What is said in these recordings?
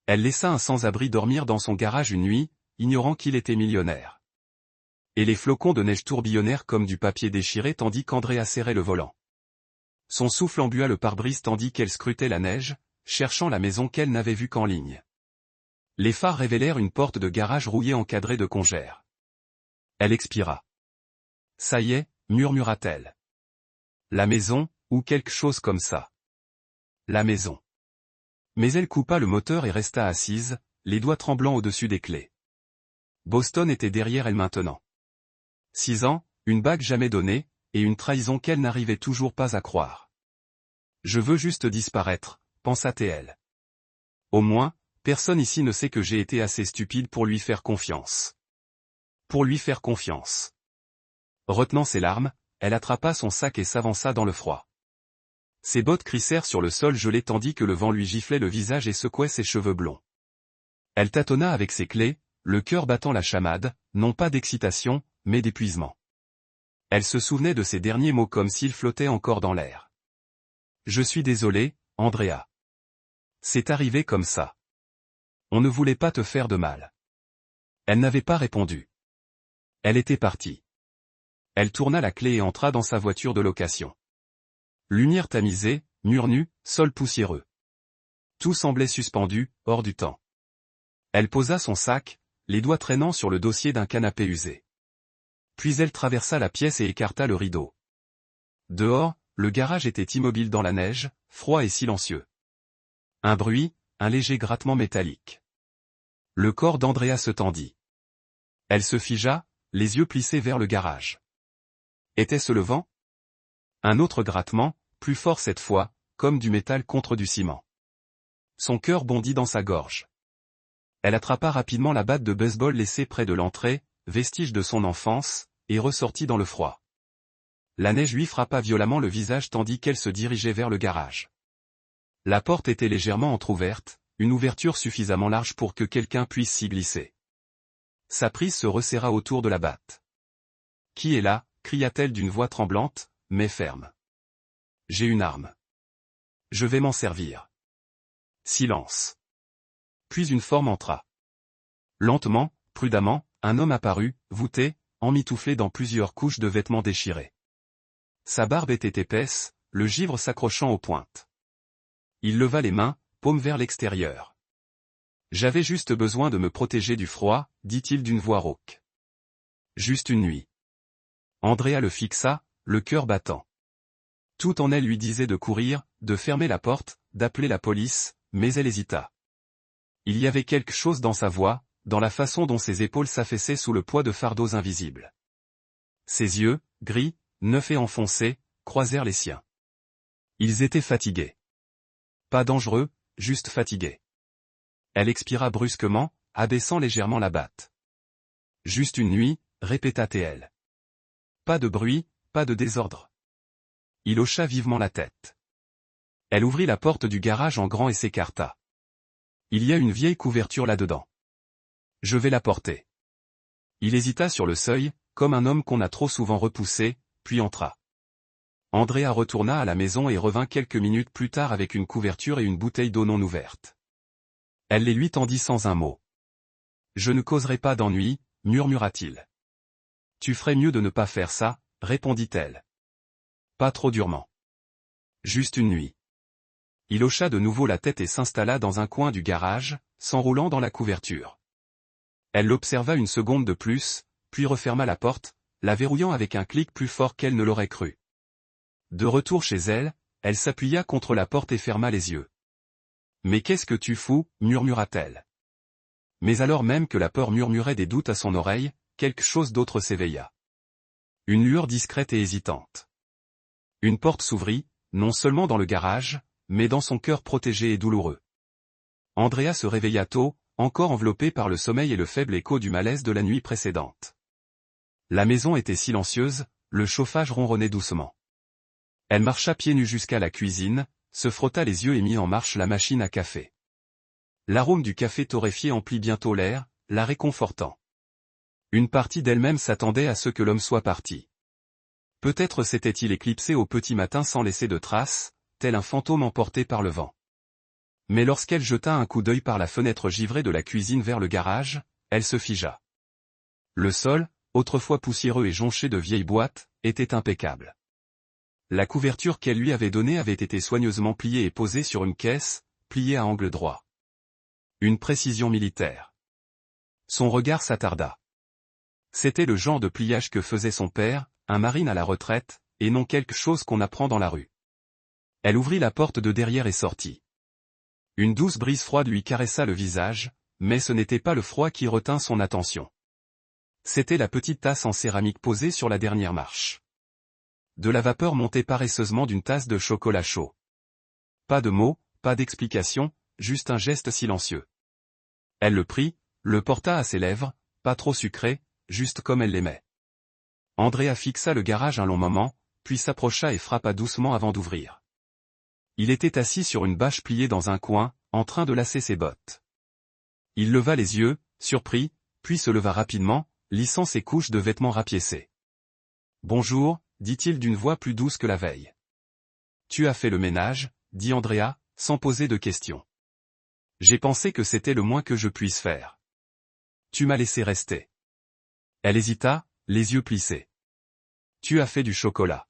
Elle laissa un sans-abri dormir dans son garage une nuit, ignorant qu'il était millionnaire. Et les flocons de neige tourbillonnèrent comme du papier déchiré tandis qu'Andrea serrait le volant. Son souffle embua le pare-brise tandis qu'elle scrutait la neige, cherchant la maison qu'elle n'avait vue qu'en ligne. Les phares révélèrent une porte de garage rouillée encadrée de congères. Elle expira. Ça y est, murmura-t-elle. La maison, ou quelque chose comme ça. La maison. Mais elle coupa le moteur et resta assise, les doigts tremblants au-dessus des clés. Boston était derrière elle maintenant. 6 ans, une bague jamais donnée, et une trahison qu'elle n'arrivait toujours pas à croire. Je veux juste disparaître, pensa-t-elle. Au moins, personne ici ne sait que j'ai été assez stupide pour lui faire confiance. Pour lui faire confiance. Retenant ses larmes, elle attrapa son sac et s'avança dans le froid. Ses bottes crissèrent sur le sol gelé tandis que le vent lui giflait le visage et secouait ses cheveux blonds. Elle tâtonna avec ses clés, le cœur battant la chamade, non pas d'excitation, mais d'épuisement. Elle se souvenait de ses derniers mots comme s'ils flottaient encore dans l'air. « Je suis désolé, Andrea. C'est arrivé comme ça. On ne voulait pas te faire de mal. » Elle n'avait pas répondu. Elle était partie. Elle tourna la clé et entra dans sa voiture de location. Lumière tamisée, mur nu, sol poussiéreux. Tout semblait suspendu, hors du temps. Elle posa son sac, les doigts traînant sur le dossier d'un canapé usé. Puis elle traversa la pièce et écarta le rideau. Dehors, le garage était immobile dans la neige, froid et silencieux. Un bruit, un léger grattement métallique. Le corps d'Andrea se tendit. Elle se figea, les yeux plissés vers le garage. Était-ce le vent? Un autre grattement, plus fort cette fois, comme du métal contre du ciment. Son cœur bondit dans sa gorge. Elle attrapa rapidement la batte de baseball laissée près de l'entrée, vestige de son enfance, et ressortit dans le froid. La neige lui frappa violemment le visage tandis qu'elle se dirigeait vers le garage. La porte était légèrement entr'ouverte, une ouverture suffisamment large pour que quelqu'un puisse s'y glisser. Sa prise se resserra autour de la batte. « Qui est là » cria-t-elle d'une voix tremblante, mais ferme. « J'ai une arme. Je vais m'en servir. » Silence. Puis une forme entra. Lentement, prudemment, un homme apparut, voûté, emmitouflé dans plusieurs couches de vêtements déchirés. Sa barbe était épaisse, le givre s'accrochant aux pointes. Il leva les mains, paume vers l'extérieur. « J'avais juste besoin de me protéger du froid, dit-il d'une voix rauque. Juste une nuit. » Andrea le fixa, le cœur battant. Tout en elle lui disait de courir, de fermer la porte, d'appeler la police, mais elle hésita. Il y avait quelque chose dans sa voix, dans la façon dont ses épaules s'affaissaient sous le poids de fardeaux invisibles. Ses yeux, gris, neufs et enfoncés, croisèrent les siens. Ils étaient fatigués. Pas dangereux, juste fatigués. Elle expira brusquement, abaissant légèrement la batte. Juste une nuit, répéta-t-elle. Pas de bruit, pas de désordre. Il hocha vivement la tête. Elle ouvrit la porte du garage en grand et s'écarta. Il y a une vieille couverture là-dedans. Je vais la porter. Il hésita sur le seuil, comme un homme qu'on a trop souvent repoussé, puis entra. Andrea retourna à la maison et revint quelques minutes plus tard avec une couverture et une bouteille d'eau non ouverte. Elle les lui tendit sans un mot. « Je ne causerai pas d'ennui, » murmura-t-il. « Tu ferais mieux de ne pas faire ça, » répondit-elle. Pas trop durement. Juste une nuit. Il hocha de nouveau la tête et s'installa dans un coin du garage, s'enroulant dans la couverture. Elle l'observa une seconde de plus, puis referma la porte, la verrouillant avec un clic plus fort qu'elle ne l'aurait cru. De retour chez elle, elle s'appuya contre la porte et ferma les yeux. « Mais qu'est-ce que tu fous » murmura-t-elle. Mais alors même que la peur murmurait des doutes à son oreille, quelque chose d'autre s'éveilla. Une lueur discrète et hésitante. Une porte s'ouvrit, non seulement dans le garage, mais dans son cœur protégé et douloureux. Andrea se réveilla tôt, encore enveloppée par le sommeil et le faible écho du malaise de la nuit précédente. La maison était silencieuse, le chauffage ronronnait doucement. Elle marcha pieds nus jusqu'à la cuisine, se frotta les yeux et mit en marche la machine à café. L'arôme du café torréfié emplit bientôt l'air, la réconfortant. Une partie d'elle-même s'attendait à ce que l'homme soit parti. Peut-être s'était-il éclipsé au petit matin sans laisser de traces, tel un fantôme emporté par le vent. Mais lorsqu'elle jeta un coup d'œil par la fenêtre givrée de la cuisine vers le garage, elle se figea. Le sol, autrefois poussiéreux et jonché de vieilles boîtes, était impeccable. La couverture qu'elle lui avait donnée avait été soigneusement pliée et posée sur une caisse, pliée à angle droit. Une précision militaire. Son regard s'attarda. C'était le genre de pliage que faisait son père, un marine à la retraite, et non quelque chose qu'on apprend dans la rue. Elle ouvrit la porte de derrière et sortit. Une douce brise froide lui caressa le visage, mais ce n'était pas le froid qui retint son attention. C'était la petite tasse en céramique posée sur la dernière marche. De la vapeur montait paresseusement d'une tasse de chocolat chaud. Pas de mots, pas d'explication, juste un geste silencieux. Elle le prit, le porta à ses lèvres, pas trop sucré, juste comme elle l'aimait. Andrea fixa le garage un long moment, puis s'approcha et frappa doucement avant d'ouvrir. Il était assis sur une bâche pliée dans un coin, en train de lasser ses bottes. Il leva les yeux, surpris, puis se leva rapidement, lissant ses couches de vêtements rapiécés. « Bonjour », dit-il d'une voix plus douce que la veille. « Tu as fait le ménage », dit Andrea, sans poser de questions. « J'ai pensé que c'était le moins que je puisse faire. Tu m'as laissé rester. » Elle hésita, les yeux plissés. « Tu as fait du chocolat. »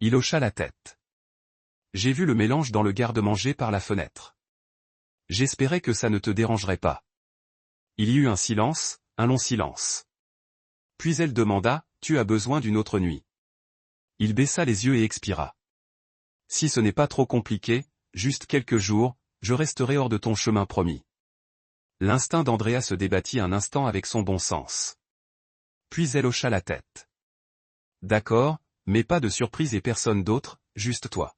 Il hocha la tête. « J'ai vu le mélange dans le garde-manger par la fenêtre. J'espérais que ça ne te dérangerait pas. » Il y eut un silence, un long silence. Puis elle demanda, « Tu as besoin d'une autre nuit ?» Il baissa les yeux et expira. « Si ce n'est pas trop compliqué, juste quelques jours, je resterai hors de ton chemin promis. » L'instinct d'Andrea se débattit un instant avec son bon sens. Puis elle hocha la tête. « D'accord, mais pas de surprise et personne d'autre, juste toi. »«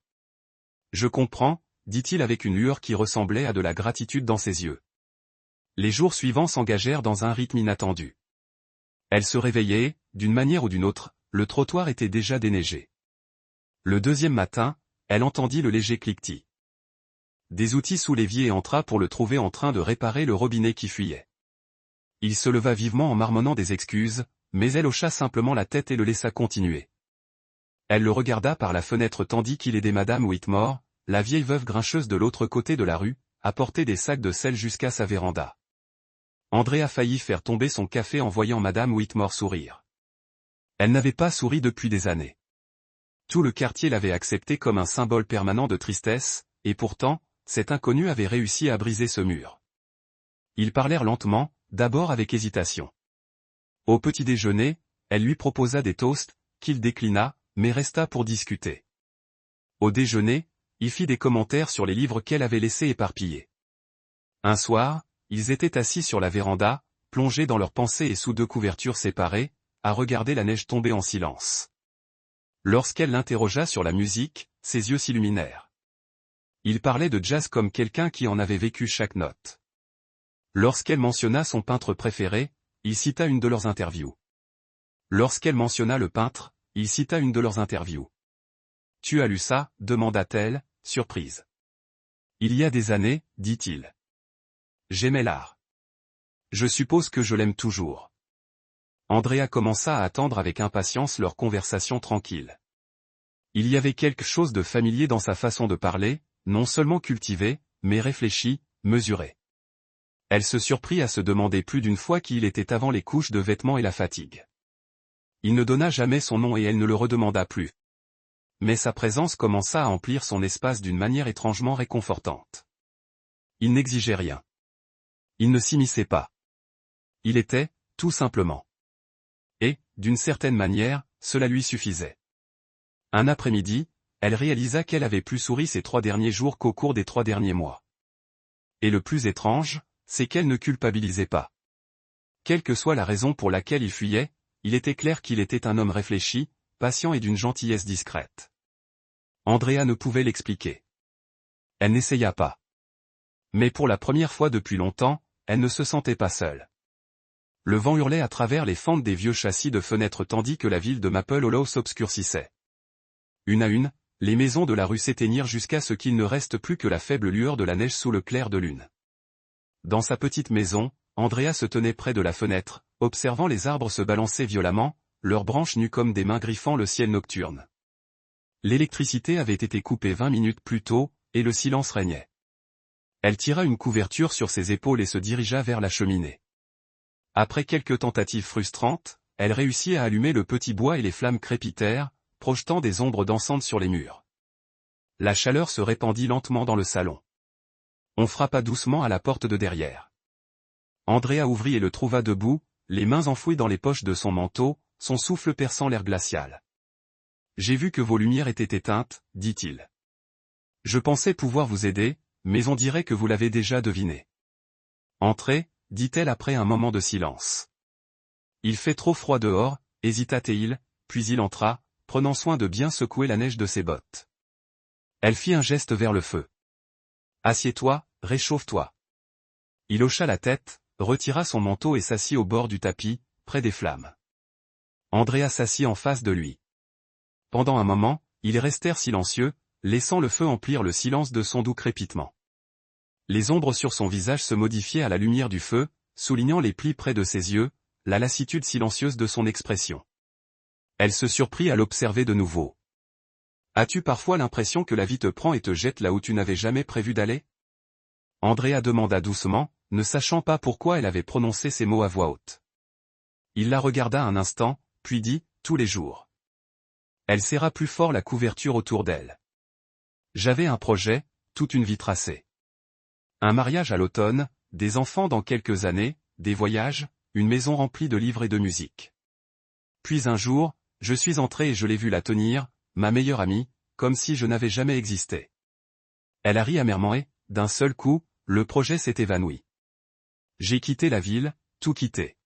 Je comprends, » dit-il avec une lueur qui ressemblait à de la gratitude dans ses yeux. Les jours suivants s'engagèrent dans un rythme inattendu. Elle se réveillait, d'une manière ou d'une autre, le trottoir était déjà déneigé. Le deuxième matin, elle entendit le léger cliquetis des outils sous l'évier et entra pour le trouver en train de réparer le robinet qui fuyait. Il se leva vivement en marmonnant des excuses, mais elle hocha simplement la tête et le laissa continuer. Elle le regarda par la fenêtre tandis qu'il aidait Madame Whitmore, la vieille veuve grincheuse de l'autre côté de la rue, à porter des sacs de sel jusqu'à sa véranda. Andrea faillit faire tomber son café en voyant Madame Whitmore sourire. Elle n'avait pas souri depuis des années. Tout le quartier l'avait acceptée comme un symbole permanent de tristesse, et pourtant, cet inconnu avait réussi à briser ce mur. Ils parlèrent lentement, d'abord avec hésitation. Au petit déjeuner, elle lui proposa des toasts, qu'il déclina, mais resta pour discuter. Au déjeuner, il fit des commentaires sur les livres qu'elle avait laissés éparpillés. Un soir, ils étaient assis sur la véranda, plongés dans leurs pensées et sous deux couvertures séparées, à regarder la neige tomber en silence. Lorsqu'elle l'interrogea sur la musique, ses yeux s'illuminèrent. Il parlait de jazz comme quelqu'un qui en avait vécu chaque note. Lorsqu'elle mentionna son peintre préféré, il cita une de leurs interviews. Lorsqu'elle mentionna le peintre, il cita une de leurs interviews. « Tu as lu ça ?» demanda-t-elle, surprise. « Il y a des années, dit-il. J'aimais l'art. Je suppose que je l'aime toujours. » Andrea commença à attendre avec impatience leur conversation tranquille. Il y avait quelque chose de familier dans sa façon de parler, non seulement cultivée, mais réfléchie, mesurée. Elle se surprit à se demander plus d'une fois qui il était avant les couches de vêtements et la fatigue. Il ne donna jamais son nom et elle ne le redemanda plus. Mais sa présence commença à emplir son espace d'une manière étrangement réconfortante. Il n'exigeait rien. Il ne s'immisçait pas. Il était, tout simplement. Et, d'une certaine manière, cela lui suffisait. Un après-midi, elle réalisa qu'elle avait plus souri ces 3 derniers jours qu'au cours des 3 derniers mois. Et le plus étrange, c'est qu'elle ne culpabilisait pas. Quelle que soit la raison pour laquelle il fuyait, il était clair qu'il était un homme réfléchi, patient et d'une gentillesse discrète. Andrea ne pouvait l'expliquer. Elle n'essaya pas. Mais pour la première fois depuis longtemps, elle ne se sentait pas seule. Le vent hurlait à travers les fentes des vieux châssis de fenêtres tandis que la ville de Maple Hollow s'obscurcissait. Une à une, les maisons de la rue s'éteignirent jusqu'à ce qu'il ne reste plus que la faible lueur de la neige sous le clair de lune. Dans sa petite maison, Andrea se tenait près de la fenêtre, observant les arbres se balancer violemment, leurs branches nues comme des mains griffant le ciel nocturne. L'électricité avait été coupée 20 minutes plus tôt, et le silence régnait. Elle tira une couverture sur ses épaules et se dirigea vers la cheminée. Après quelques tentatives frustrantes, elle réussit à allumer le petit bois et les flammes crépitèrent, projetant des ombres dansantes sur les murs. La chaleur se répandit lentement dans le salon. On frappa doucement à la porte de derrière. Andrea ouvrit et le trouva debout, les mains enfouies dans les poches de son manteau, son souffle perçant l'air glacial. « J'ai vu que vos lumières étaient éteintes, dit-il. Je pensais pouvoir vous aider, mais on dirait que vous l'avez déjà deviné. Entrez, dit-elle après un moment de silence. Il fait trop froid dehors, hésita-t-il, puis il entra, prenant soin de bien secouer la neige de ses bottes. Elle fit un geste vers le feu. Assieds-toi, réchauffe-toi. Il hocha la tête, retira son manteau et s'assit au bord du tapis, près des flammes. Andrea s'assit en face de lui. Pendant un moment, ils restèrent silencieux, laissant le feu emplir le silence de son doux crépitement. Les ombres sur son visage se modifiaient à la lumière du feu, soulignant les plis près de ses yeux, la lassitude silencieuse de son expression. Elle se surprit à l'observer de nouveau. « As-tu parfois l'impression que la vie te prend et te jette là où tu n'avais jamais prévu d'aller ?» Andrea demanda doucement, ne sachant pas pourquoi elle avait prononcé ces mots à voix haute. Il la regarda un instant, puis dit, « Tous les jours. » Elle serra plus fort la couverture autour d'elle. « J'avais un projet, toute une vie tracée. Un mariage à l'automne, des enfants dans quelques années, des voyages, une maison remplie de livres et de musique. Puis un jour, je suis entré et je l'ai vue la tenir, ma meilleure amie, comme si je n'avais jamais existé. » Elle a ri amèrement et, d'un seul coup, le projet s'est évanoui. J'ai quitté la ville, tout quitté.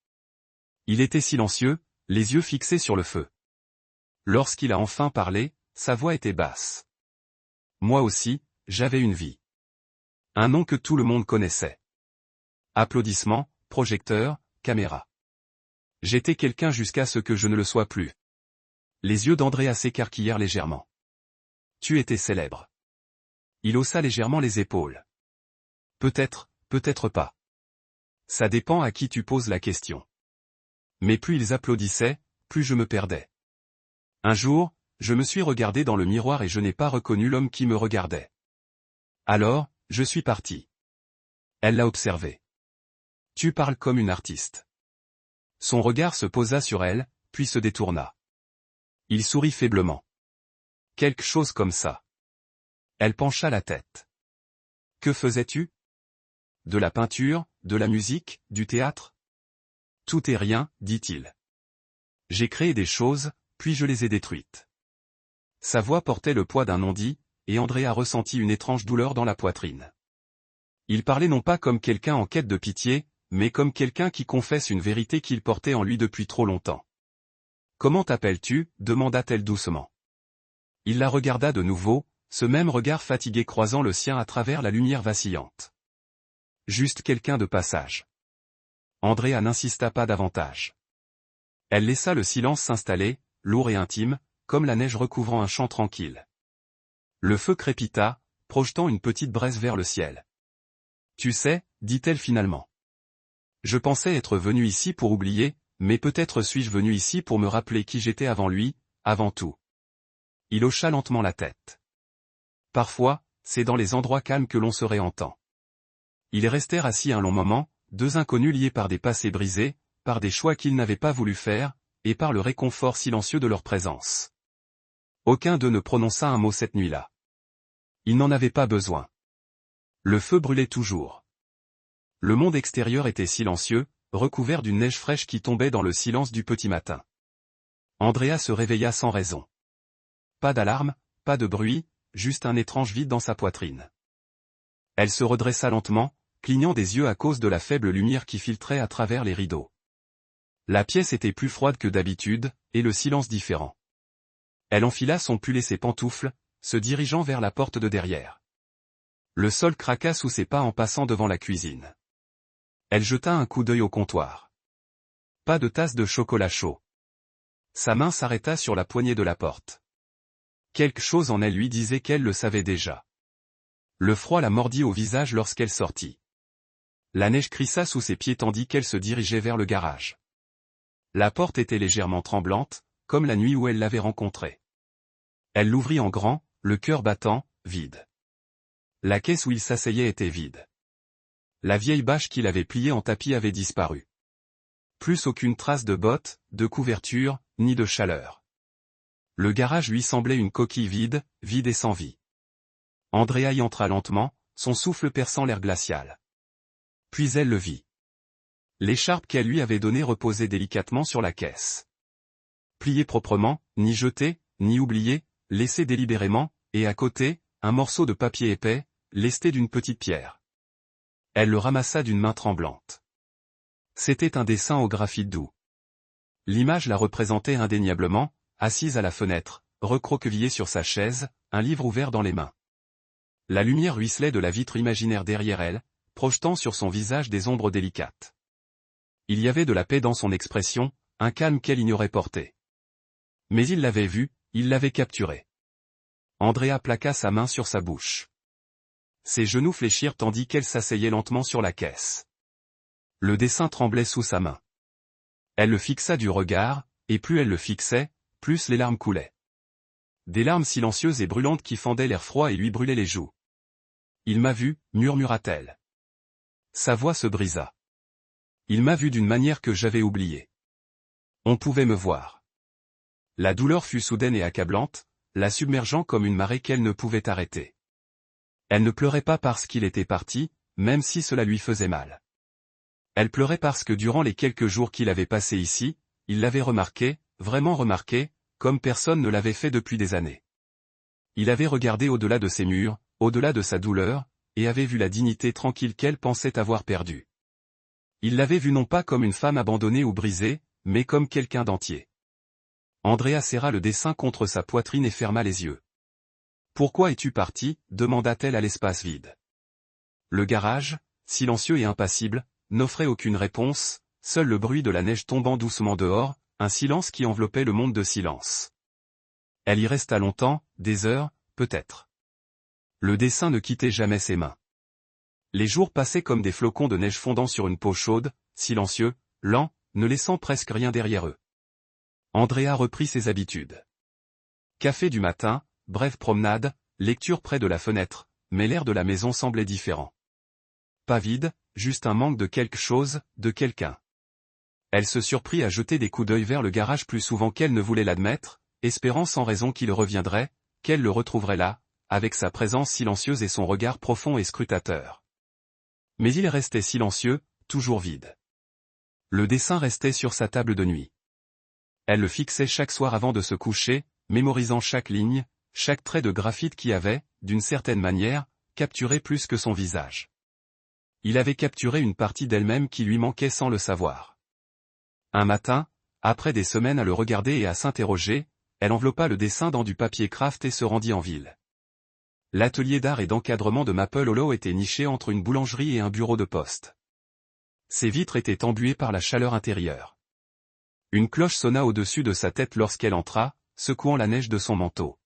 Il était silencieux, les yeux fixés sur le feu. Lorsqu'il a enfin parlé, sa voix était basse. Moi aussi, j'avais une vie. Un nom que tout le monde connaissait. Applaudissements, projecteurs, caméras. J'étais quelqu'un jusqu'à ce que je ne le sois plus. Les yeux d'Andrea s'écarquillèrent légèrement. Tu étais célèbre. Il haussa légèrement les épaules. Peut-être, peut-être pas. Ça dépend à qui tu poses la question. Mais plus ils applaudissaient, plus je me perdais. Un jour, je me suis regardé dans le miroir et je n'ai pas reconnu l'homme qui me regardait. Alors, je suis parti. Elle l'a observé. Tu parles comme une artiste. Son regard se posa sur elle, puis se détourna. Il sourit faiblement. Quelque chose comme ça. Elle pencha la tête. Que faisais-tu? De la peinture, de la musique, du théâtre? Tout et rien, dit-il. J'ai créé des choses, puis je les ai détruites. Sa voix portait le poids d'un non-dit, et Andrea ressentit une étrange douleur dans la poitrine. Il parlait non pas comme quelqu'un en quête de pitié, mais comme quelqu'un qui confesse une vérité qu'il portait en lui depuis trop longtemps. « Comment t'appelles-tu » demanda-t-elle doucement. Il la regarda de nouveau, ce même regard fatigué croisant le sien à travers la lumière vacillante. Juste quelqu'un de passage. Andrea n'insista pas davantage. Elle laissa le silence s'installer, lourd et intime, comme la neige recouvrant un champ tranquille. Le feu crépita, projetant une petite braise vers le ciel. « Tu sais, dit-elle finalement. Je pensais être venu ici pour oublier, mais peut-être suis-je venu ici pour me rappeler qui j'étais avant lui, avant tout. » Il hocha lentement la tête. Parfois, c'est dans les endroits calmes que l'on se réentend. Ils restèrent assis un long moment, deux inconnus liés par des passés brisés, par des choix qu'ils n'avaient pas voulu faire, et par le réconfort silencieux de leur présence. Aucun d'eux ne prononça un mot cette nuit-là. Ils n'en avaient pas besoin. Le feu brûlait toujours. Le monde extérieur était silencieux, recouvert d'une neige fraîche qui tombait dans le silence du petit matin. Andrea se réveilla sans raison. Pas d'alarme, pas de bruit, juste un étrange vide dans sa poitrine. Elle se redressa lentement, clignant des yeux à cause de la faible lumière qui filtrait à travers les rideaux. La pièce était plus froide que d'habitude, et le silence différent. Elle enfila son pull et ses pantoufles, se dirigeant vers la porte de derrière. Le sol craqua sous ses pas en passant devant la cuisine. Elle jeta un coup d'œil au comptoir. Pas de tasse de chocolat chaud. Sa main s'arrêta sur la poignée de la porte. Quelque chose en elle lui disait qu'elle le savait déjà. Le froid la mordit au visage lorsqu'elle sortit. La neige crissa sous ses pieds tandis qu'elle se dirigeait vers le garage. La porte était légèrement tremblante, comme la nuit où elle l'avait rencontré. Elle l'ouvrit en grand, le cœur battant, vide. La caisse où il s'asseyait était vide. La vieille bâche qu'il avait pliée en tapis avait disparu. Plus aucune trace de bottes, de couverture, ni de chaleur. Le garage lui semblait une coquille vide, vide et sans vie. Andrea y entra lentement, son souffle perçant l'air glacial. Puis elle le vit. L'écharpe qu'elle lui avait donnée reposait délicatement sur la caisse. Pliée proprement, ni jetée, ni oubliée, laissée délibérément, et à côté, un morceau de papier épais, lesté d'une petite pierre. Elle le ramassa d'une main tremblante. C'était un dessin au graphite doux. L'image la représentait indéniablement, assise à la fenêtre, recroquevillée sur sa chaise, un livre ouvert dans les mains. La lumière ruisselait de la vitre imaginaire derrière elle, projetant sur son visage des ombres délicates. Il y avait de la paix dans son expression, un calme qu'elle ignorait porter. Mais il l'avait vu, il l'avait capturé. Andrea plaqua sa main sur sa bouche. Ses genoux fléchirent tandis qu'elle s'asseyait lentement sur la caisse. Le dessin tremblait sous sa main. Elle le fixa du regard, et plus elle le fixait, plus les larmes coulaient. Des larmes silencieuses et brûlantes qui fendaient l'air froid et lui brûlaient les joues. « Il m'a vu » murmura-t-elle. Sa voix se brisa. « Il m'a vu d'une manière que j'avais oubliée. On pouvait me voir. » La douleur fut soudaine et accablante, la submergeant comme une marée qu'elle ne pouvait arrêter. Elle ne pleurait pas parce qu'il était parti, même si cela lui faisait mal. Elle pleurait parce que durant les quelques jours qu'il avait passés ici, il l'avait remarqué, vraiment remarqué, comme personne ne l'avait fait depuis des années. Il avait regardé au-delà de ses murs, au-delà de sa douleur, et avait vu la dignité tranquille qu'elle pensait avoir perdue. Il l'avait vue non pas comme une femme abandonnée ou brisée, mais comme quelqu'un d'entier. Andrea serra le dessin contre sa poitrine et ferma les yeux. « Pourquoi es-tu parti » demanda-t-elle à l'espace vide. Le garage, silencieux et impassible, n'offrait aucune réponse, seul le bruit de la neige tombant doucement dehors, un silence qui enveloppait le monde de silence. Elle y resta longtemps, des heures, peut-être. Le dessin ne quittait jamais ses mains. Les jours passaient comme des flocons de neige fondant sur une peau chaude, silencieux, lents, ne laissant presque rien derrière eux. Andrea reprit ses habitudes. Café du matin, brève promenade, lecture près de la fenêtre, mais l'air de la maison semblait différent. Pas vide, juste un manque de quelque chose, de quelqu'un. Elle se surprit à jeter des coups d'œil vers le garage plus souvent qu'elle ne voulait l'admettre, espérant sans raison qu'il reviendrait, qu'elle le retrouverait là, avec sa présence silencieuse et son regard profond et scrutateur. Mais il restait silencieux, toujours vide. Le dessin restait sur sa table de nuit. Elle le fixait chaque soir avant de se coucher, mémorisant chaque ligne, chaque trait de graphite qui avait, d'une certaine manière, capturé plus que son visage. Il avait capturé une partie d'elle-même qui lui manquait sans le savoir. Un matin, après des semaines à le regarder et à s'interroger, elle enveloppa le dessin dans du papier craft et se rendit en ville. L'atelier d'art et d'encadrement de Maple Hollow était niché entre une boulangerie et un bureau de poste. Ses vitres étaient embuées par la chaleur intérieure. Une cloche sonna au-dessus de sa tête lorsqu'elle entra, secouant la neige de son manteau.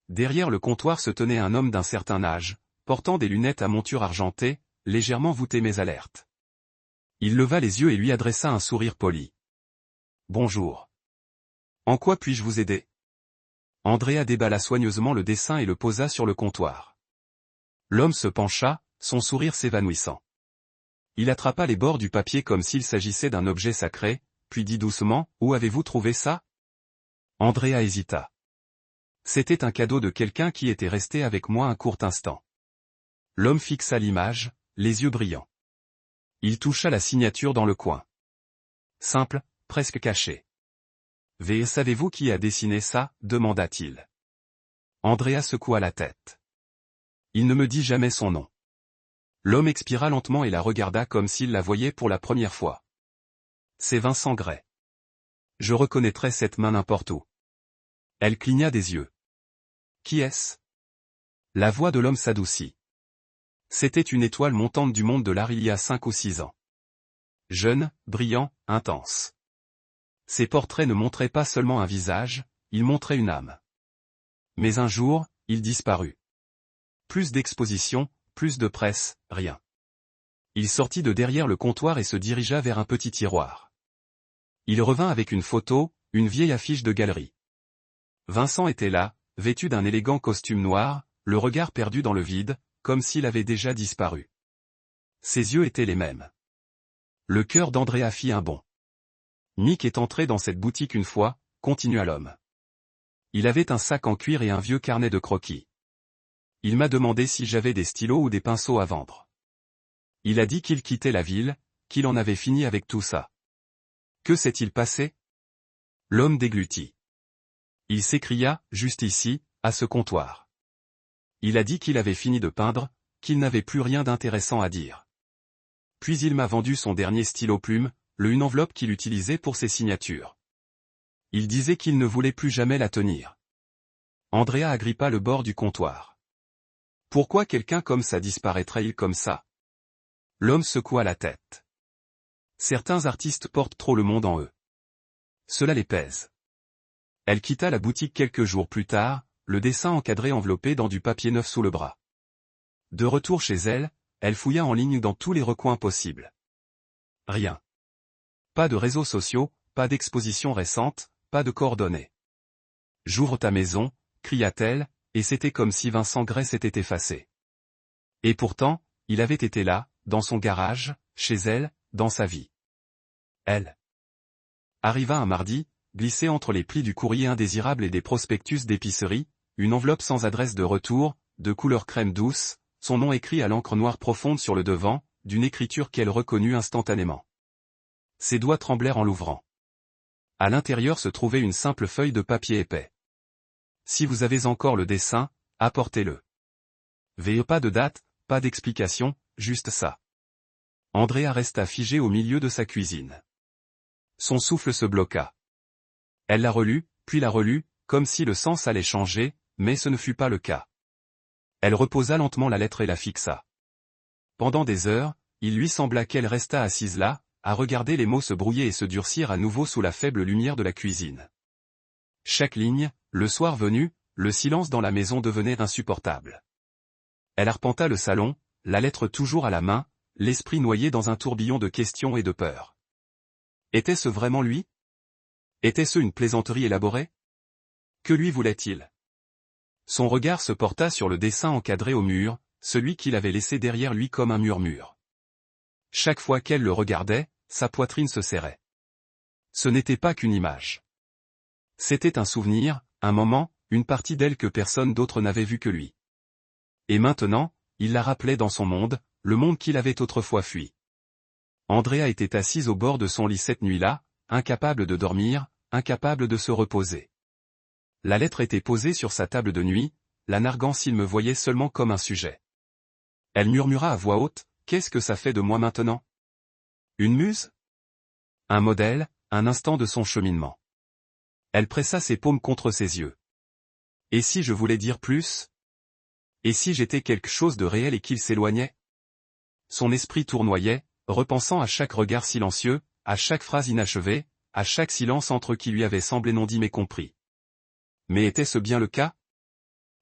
Derrière le comptoir se tenait un homme d'un certain âge, portant des lunettes à monture argentée, légèrement voûtées mais alertes. Il leva les yeux et lui adressa un sourire poli. « Bonjour. En quoi puis-je vous aider ?» Andrea déballa soigneusement le dessin et le posa sur le comptoir. L'homme se pencha, son sourire s'évanouissant. Il attrapa les bords du papier comme s'il s'agissait d'un objet sacré, puis dit doucement, « Où avez-vous trouvé ça ?» Andrea hésita. C'était un cadeau de quelqu'un qui était resté avec moi un court instant. L'homme fixa l'image, les yeux brillants. Il toucha la signature dans le coin. Simple, presque cachée. « Savez-vous qui a dessiné ça ?» demanda-t-il. Andrea secoua la tête. Il ne me dit jamais son nom. L'homme expira lentement et la regarda comme s'il la voyait pour la première fois. C'est Vincent Gray. Je reconnaîtrais cette main n'importe où. Elle cligna des yeux. Qui est-ce ? La voix de l'homme s'adoucit. C'était une étoile montante du monde de l'art il y a 5 ou 6 ans. Jeune, brillant, intense. Ses portraits ne montraient pas seulement un visage, ils montraient une âme. Mais un jour, il disparut. Plus d'expositions, plus de presse, rien. Il sortit de derrière le comptoir et se dirigea vers un petit tiroir. Il revint avec une photo, une vieille affiche de galerie. Vincent était là, vêtu d'un élégant costume noir, le regard perdu dans le vide, comme s'il avait déjà disparu. Ses yeux étaient les mêmes. Le cœur d'Andrea fit un bond. Nick est entré dans cette boutique une fois, continua l'homme. Il avait un sac en cuir et un vieux carnet de croquis. Il m'a demandé si j'avais des stylos ou des pinceaux à vendre. Il a dit qu'il quittait la ville, qu'il en avait fini avec tout ça. Que s'est-il passé? L'homme déglutit. Il s'écria, juste ici, à ce comptoir. Il a dit qu'il avait fini de peindre, qu'il n'avait plus rien d'intéressant à dire. Puis il m'a vendu son dernier stylo-plume, une enveloppe qu'il utilisait pour ses signatures. Il disait qu'il ne voulait plus jamais la tenir. Andrea agrippa le bord du comptoir. Pourquoi quelqu'un comme ça disparaîtrait-il comme ça? L'homme secoua la tête. Certains artistes portent trop le monde en eux. Cela les pèse. Elle quitta la boutique quelques jours plus tard, le dessin encadré enveloppé dans du papier neuf sous le bras. De retour chez elle, elle fouilla en ligne dans tous les recoins possibles. Rien. Pas de réseaux sociaux, pas d'exposition récente, pas de coordonnées. J'ouvre ta maison, cria-t-elle, et c'était comme si Vincent Gray s'était effacé. Et pourtant, il avait été là, dans son garage, chez elle, dans sa vie. Elle arriva un mardi, glissée entre les plis du courrier indésirable et des prospectus d'épicerie, une enveloppe sans adresse de retour, de couleur crème douce, son nom écrit à l'encre noire profonde sur le devant, d'une écriture qu'elle reconnut instantanément. Ses doigts tremblèrent en l'ouvrant. À l'intérieur se trouvait une simple feuille de papier épais. Si vous avez encore le dessin, apportez-le. Pas de date, pas d'explication, juste ça. Andrea resta figée au milieu de sa cuisine. Son souffle se bloqua. Elle la relut, puis la relut, comme si le sens allait changer, mais ce ne fut pas le cas. Elle reposa lentement la lettre et la fixa. Pendant des heures, il lui sembla qu'elle resta assise là, à regarder les mots se brouiller et se durcir à nouveau sous la faible lumière de la cuisine. Chaque ligne, le soir venu, le silence dans la maison devenait insupportable. Elle arpenta le salon, la lettre toujours à la main, l'esprit noyé dans un tourbillon de questions et de peurs. Était-ce vraiment lui? Était-ce une plaisanterie élaborée? Que lui voulait-il? Son regard se porta sur le dessin encadré au mur, celui qu'il avait laissé derrière lui comme un murmure. Chaque fois qu'elle le regardait, sa poitrine se serrait. Ce n'était pas qu'une image. C'était un souvenir, un moment, une partie d'elle que personne d'autre n'avait vu que lui. Et maintenant, il la rappelait dans son monde, le monde qu'il avait autrefois fui. Andrea était assise au bord de son lit cette nuit-là, incapable de dormir, incapable de se reposer. La lettre était posée sur sa table de nuit, la narguant s'il me voyait seulement comme un sujet. Elle murmura à voix haute, « Qu'est-ce que ça fait de moi maintenant? Une muse? Un modèle, un instant de son cheminement. » Elle pressa ses paumes contre ses yeux. Et si je voulais dire plus? Et si j'étais quelque chose de réel et qu'il s'éloignait? Son esprit tournoyait, repensant à chaque regard silencieux, à chaque phrase inachevée, à chaque silence entre qui lui avait semblé non dit mais compris. Mais était-ce bien le cas?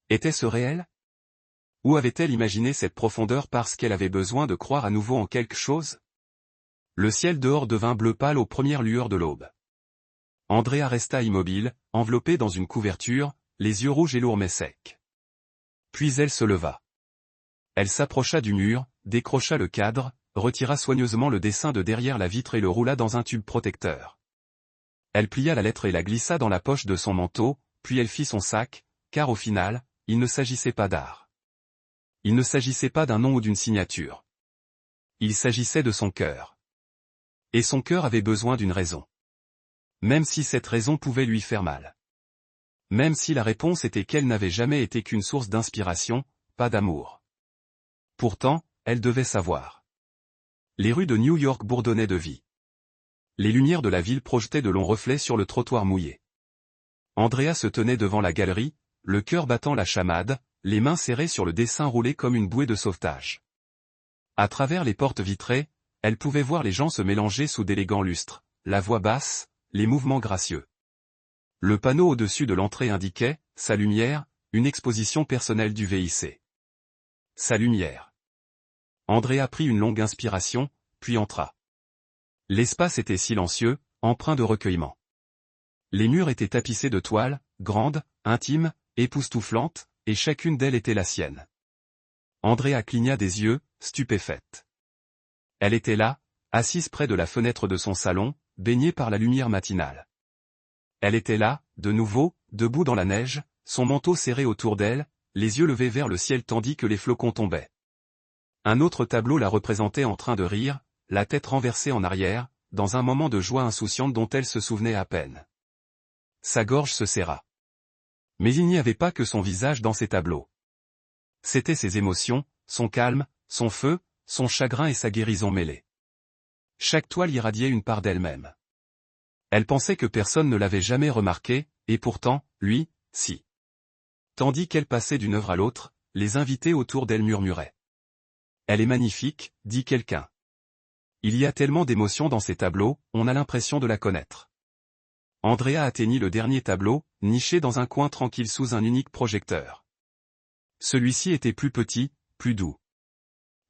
Était-ce réel? Ou avait-elle imaginé cette profondeur parce qu'elle avait besoin de croire à nouveau en quelque chose? Le ciel dehors devint bleu pâle aux premières lueurs de l'aube. Andrea resta immobile, enveloppée dans une couverture, les yeux rouges et lourds mais secs. Puis elle se leva. Elle s'approcha du mur, décrocha le cadre, retira soigneusement le dessin de derrière la vitre et le roula dans un tube protecteur. Elle plia la lettre et la glissa dans la poche de son manteau, puis elle fit son sac, car au final, il ne s'agissait pas d'art. Il ne s'agissait pas d'un nom ou d'une signature. Il s'agissait de son cœur. Et son cœur avait besoin d'une raison. Même si cette raison pouvait lui faire mal. Même si la réponse était qu'elle n'avait jamais été qu'une source d'inspiration, pas d'amour. Pourtant, elle devait savoir. Les rues de New York bourdonnaient de vie. Les lumières de la ville projetaient de longs reflets sur le trottoir mouillé. Andrea se tenait devant la galerie, le cœur battant la chamade, les mains serrées sur le dessin roulé comme une bouée de sauvetage. À travers les portes vitrées, elle pouvait voir les gens se mélanger sous d'élégants lustres, la voix basse, les mouvements gracieux. Le panneau au-dessus de l'entrée indiquait, sa lumière, une exposition personnelle du VIC. Sa lumière. Andrea prit une longue inspiration, puis entra. L'espace était silencieux, empreint de recueillement. Les murs étaient tapissés de toiles, grandes, intimes, époustouflantes, et chacune d'elles était la sienne. Andrea cligna des yeux, stupéfaite. Elle était là, assise près de la fenêtre de son salon, baignée par la lumière matinale. Elle était là, de nouveau, debout dans la neige, son manteau serré autour d'elle, les yeux levés vers le ciel tandis que les flocons tombaient. Un autre tableau la représentait en train de rire, la tête renversée en arrière, dans un moment de joie insouciante dont elle se souvenait à peine. Sa gorge se serra. Mais il n'y avait pas que son visage dans ces tableaux. C'étaient ses émotions, son calme, son feu, son chagrin et sa guérison mêlés. Chaque toile irradiait une part d'elle-même. Elle pensait que personne ne l'avait jamais remarqué, et pourtant, lui, si. Tandis qu'elle passait d'une œuvre à l'autre, les invités autour d'elle murmuraient. « Elle est magnifique », dit quelqu'un. Il y a tellement d'émotions dans ces tableaux, on a l'impression de la connaître. Andrea atteignit le dernier tableau, niché dans un coin tranquille sous un unique projecteur. Celui-ci était plus petit, plus doux.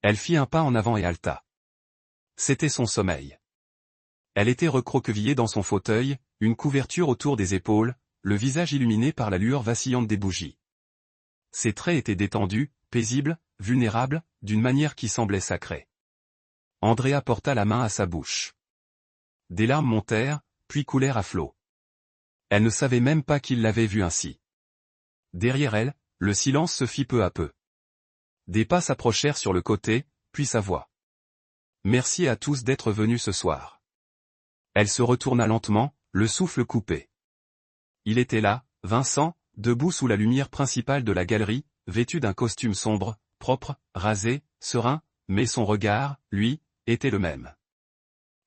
Elle fit un pas en avant et halta. C'était son sommeil. Elle était recroquevillée dans son fauteuil, une couverture autour des épaules, le visage illuminé par la lueur vacillante des bougies. Ses traits étaient détendus, paisibles, vulnérables, d'une manière qui semblait sacrée. Andrea porta la main à sa bouche. Des larmes montèrent, puis coulèrent à flots. Elle ne savait même pas qu'il l'avait vue ainsi. Derrière elle, le silence se fit peu à peu. Des pas s'approchèrent sur le côté, puis sa voix. « Merci à tous d'être venus ce soir. » Elle se retourna lentement, le souffle coupé. Il était là, Vincent, debout sous la lumière principale de la galerie, vêtu d'un costume sombre, propre, rasé, serein, mais son regard, lui, était le même.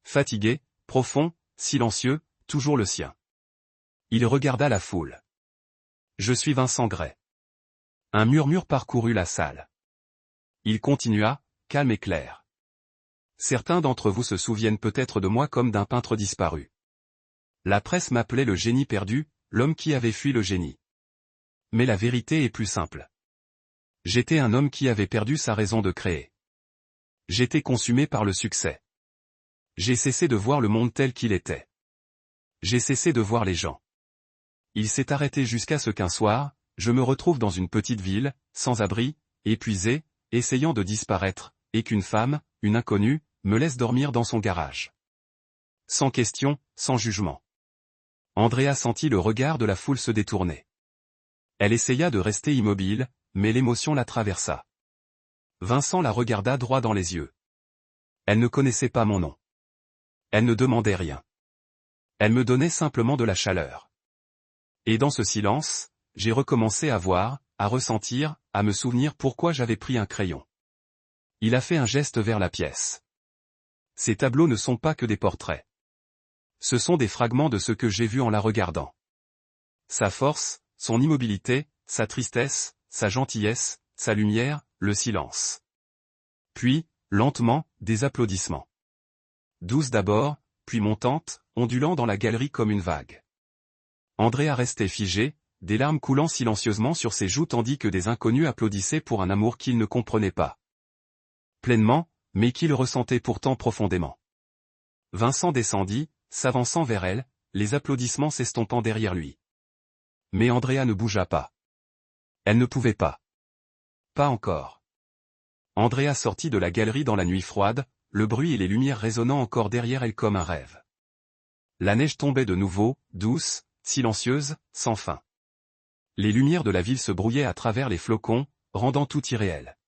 Fatigué, profond, silencieux, toujours le sien. Il regarda la foule. « Je suis Vincent Gray. » Un murmure parcourut la salle. Il continua, calme et clair. « Certains d'entre vous se souviennent peut-être de moi comme d'un peintre disparu. La presse m'appelait le génie perdu, l'homme qui avait fui le génie. Mais la vérité est plus simple. J'étais un homme qui avait perdu sa raison de créer. J'étais consumé par le succès. J'ai cessé de voir le monde tel qu'il était. J'ai cessé de voir les gens. Il s'est arrêté jusqu'à ce qu'un soir, je me retrouve dans une petite ville, sans abri, épuisé, essayant de disparaître, et qu'une femme, une inconnue, me laisse dormir dans son garage. Sans question, sans jugement. » Andrea sentit le regard de la foule se détourner. Elle essaya de rester immobile, mais l'émotion la traversa. Vincent la regarda droit dans les yeux. Elle ne connaissait pas mon nom. Elle ne demandait rien. Elle me donnait simplement de la chaleur. Et dans ce silence, j'ai recommencé à voir, à ressentir, à me souvenir pourquoi j'avais pris un crayon. Il a fait un geste vers la pièce. Ces tableaux ne sont pas que des portraits. Ce sont des fragments de ce que j'ai vu en la regardant. Sa force, son immobilité, sa tristesse, sa gentillesse, sa lumière, le silence. Puis, lentement, des applaudissements. Douces d'abord, puis montantes, ondulant dans la galerie comme une vague. Andrea restait figé, des larmes coulant silencieusement sur ses joues tandis que des inconnus applaudissaient pour un amour qu'il ne comprenait pas. Pleinement, mais qu'il ressentait pourtant profondément. Vincent descendit, s'avançant vers elle, les applaudissements s'estompant derrière lui. Mais Andrea ne bougea pas. Elle ne pouvait pas. Pas encore. Andrea sortit de la galerie dans la nuit froide, le bruit et les lumières résonnant encore derrière elle comme un rêve. La neige tombait de nouveau, douce, silencieuse, sans fin. Les lumières de la ville se brouillaient à travers les flocons, rendant tout irréel.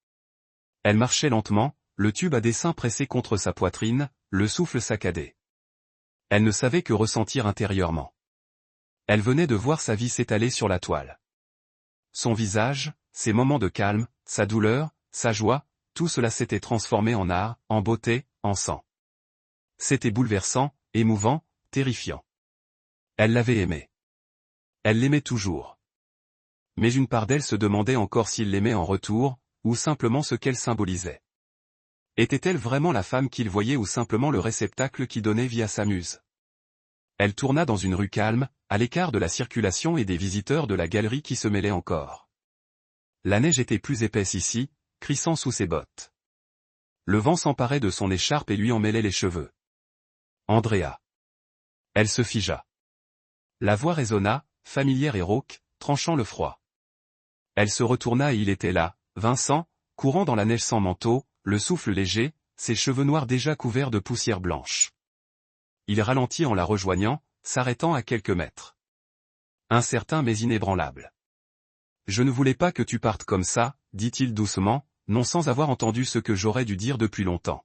Elle marchait lentement, le tube à dessin pressé contre sa poitrine, le souffle saccadé. Elle ne savait que ressentir intérieurement. Elle venait de voir sa vie s'étaler sur la toile. Son visage, ses moments de calme, sa douleur, sa joie, tout cela s'était transformé en art, en beauté, en sang. C'était bouleversant, émouvant, terrifiant. Elle l'avait aimé. Elle l'aimait toujours. Mais une part d'elle se demandait encore s'il l'aimait en retour, ou simplement ce qu'elle symbolisait. Était-elle vraiment la femme qu'il voyait ou simplement le réceptacle qui donnait vie à sa muse? Elle tourna dans une rue calme, à l'écart de la circulation et des visiteurs de la galerie qui se mêlaient encore. La neige était plus épaisse ici, crissant sous ses bottes. Le vent s'emparait de son écharpe et lui emmêlait les cheveux. Andrea. Elle se figea. La voix résonna, familière et rauque, tranchant le froid. Elle se retourna et il était là, Vincent, courant dans la neige sans manteau, le souffle léger, ses cheveux noirs déjà couverts de poussière blanche. Il ralentit en la rejoignant, s'arrêtant à quelques mètres. Incertain mais inébranlable. Je ne voulais pas que tu partes comme ça, dit-il doucement, non sans avoir entendu ce que j'aurais dû dire depuis longtemps.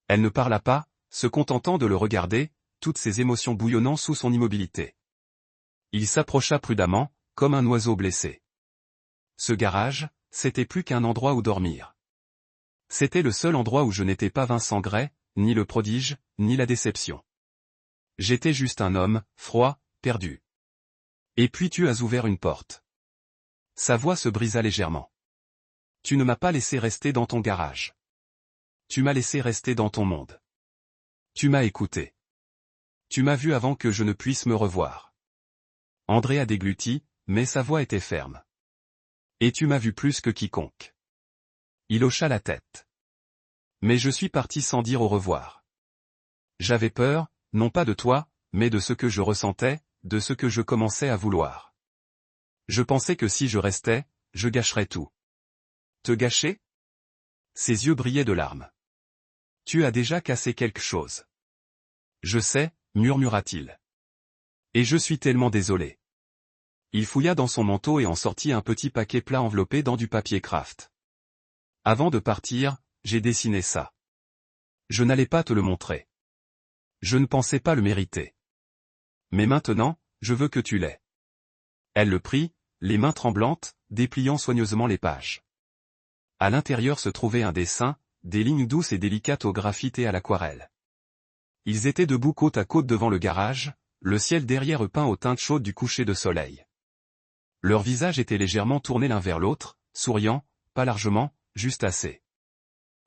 Elle ne parla pas, se contentant de le regarder, toutes ses émotions bouillonnant sous son immobilité. Il s'approcha prudemment, comme un oiseau blessé. Ce garage, c'était plus qu'un endroit où dormir. C'était le seul endroit où je n'étais pas Vincent Gray, ni le prodige, ni la déception. J'étais juste un homme, froid, perdu. Et puis tu as ouvert une porte. Sa voix se brisa légèrement. Tu ne m'as pas laissé rester dans ton garage. Tu m'as laissé rester dans ton monde. Tu m'as écouté. Tu m'as vu avant que je ne puisse me revoir. Andrea déglutit, mais sa voix était ferme. Et tu m'as vu plus que quiconque. Il hocha la tête. Mais je suis parti sans dire au revoir. J'avais peur, non pas de toi, mais de ce que je ressentais, de ce que je commençais à vouloir. Je pensais que si je restais, je gâcherais tout. Te gâcher? Ses yeux brillaient de larmes. Tu as déjà cassé quelque chose. Je sais, murmura-t-il. Et je suis tellement désolé. Il fouilla dans son manteau et en sortit un petit paquet plat enveloppé dans du papier craft. Avant de partir, j'ai dessiné ça. Je n'allais pas te le montrer. Je ne pensais pas le mériter. Mais maintenant, je veux que tu l'aies. Elle le prit, les mains tremblantes, dépliant soigneusement les pages. À l'intérieur se trouvait un dessin, des lignes douces et délicates au graphite et à l'aquarelle. Ils étaient debout côte à côte devant le garage, le ciel derrière eux peint aux teintes chaudes du coucher de soleil. Leurs visages étaient légèrement tournés l'un vers l'autre, souriant, pas largement, juste assez.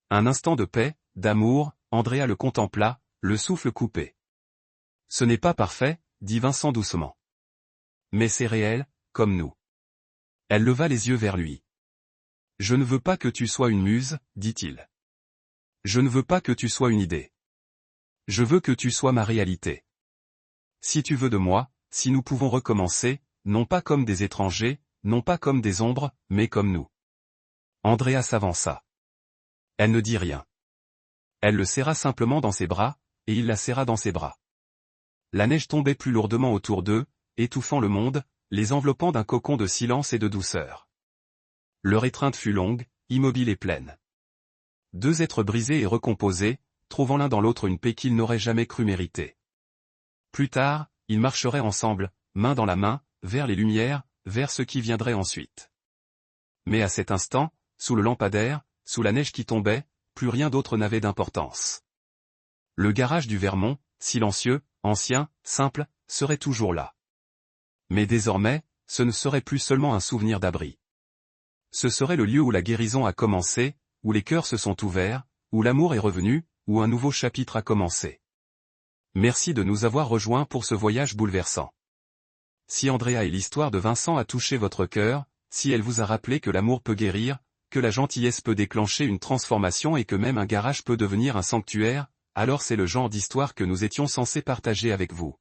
Un instant de paix, d'amour, Andrea le contempla, le souffle coupé. Ce n'est pas parfait, dit Vincent doucement. Mais c'est réel, comme nous. Elle leva les yeux vers lui. Je ne veux pas que tu sois une muse, dit-il. Je ne veux pas que tu sois une idée. Je veux que tu sois ma réalité. Si tu veux de moi, si nous pouvons recommencer, non pas comme des étrangers, non pas comme des ombres, mais comme nous. Andrea s'avança. Elle ne dit rien. Elle le serra simplement dans ses bras, et il la serra dans ses bras. La neige tombait plus lourdement autour d'eux, étouffant le monde, les enveloppant d'un cocon de silence et de douceur. Leur étreinte fut longue, immobile et pleine. Deux êtres brisés et recomposés, trouvant l'un dans l'autre une paix qu'ils n'auraient jamais cru mériter. Plus tard, ils marcheraient ensemble, main dans la main, vers les lumières, vers ce qui viendrait ensuite. Mais à cet instant, sous le lampadaire, sous la neige qui tombait, plus rien d'autre n'avait d'importance. Le garage du Vermont, silencieux, ancien, simple, serait toujours là. Mais désormais, ce ne serait plus seulement un souvenir d'abri. Ce serait le lieu où la guérison a commencé, où les cœurs se sont ouverts, où l'amour est revenu, où un nouveau chapitre a commencé. Merci de nous avoir rejoints pour ce voyage bouleversant. Si Andrea et l'histoire de Vincent a touché votre cœur, si elle vous a rappelé que l'amour peut guérir, que la gentillesse peut déclencher une transformation et que même un garage peut devenir un sanctuaire, alors c'est le genre d'histoire que nous étions censés partager avec vous.